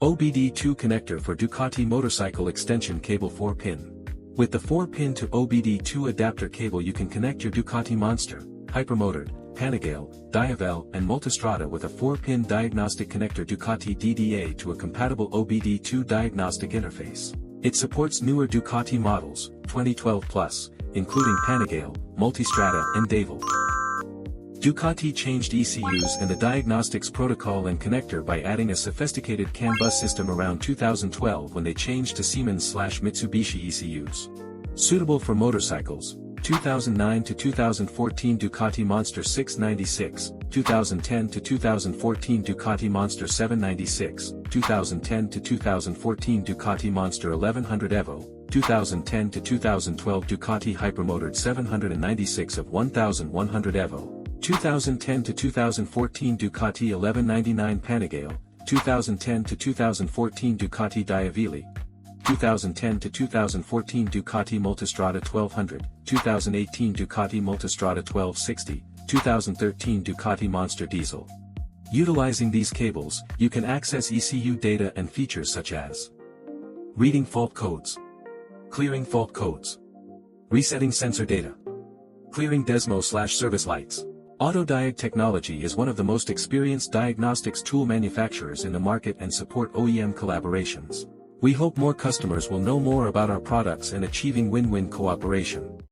OBD2 connector for Ducati motorcycle extension cable 4-pin. With the 4-pin to OBD2 adapter cable you can connect your Ducati Monster, Hypermotored, Panigale, Diavel and Multistrada with a 4-pin diagnostic connector Ducati DDA to a compatible OBD2 diagnostic interface. It supports newer Ducati models, 2012 plus, including Panigale, Multistrada and Diavel. Ducati changed ECUs and the diagnostics protocol and connector by adding a sophisticated CAN bus system around 2012 when they changed to Siemens/Mitsubishi ECUs. Suitable for motorcycles, 2009 to 2014 Ducati Monster 696, 2010 to 2014 Ducati Monster 796, 2010 to 2014 Ducati Monster 1100 Evo, 2010 to 2012 Ducati Hypermotored 796 of 1100 Evo, 2010 to 2014 Ducati 1199 Panigale, 2010 to 2014 Ducati Diavel, 2010 to 2014 Ducati Multistrada 1200, 2018 Ducati Multistrada 1260, 2013 Ducati Monster Diesel. Utilizing these cables, you can access ECU data and features such as reading fault codes, clearing fault codes, resetting sensor data, clearing Desmo/service lights. Autodiag technology is one of the most experienced diagnostics tool manufacturers in the market and support OEM collaborations. We hope more customers will know more about our products and achieving win-win cooperation.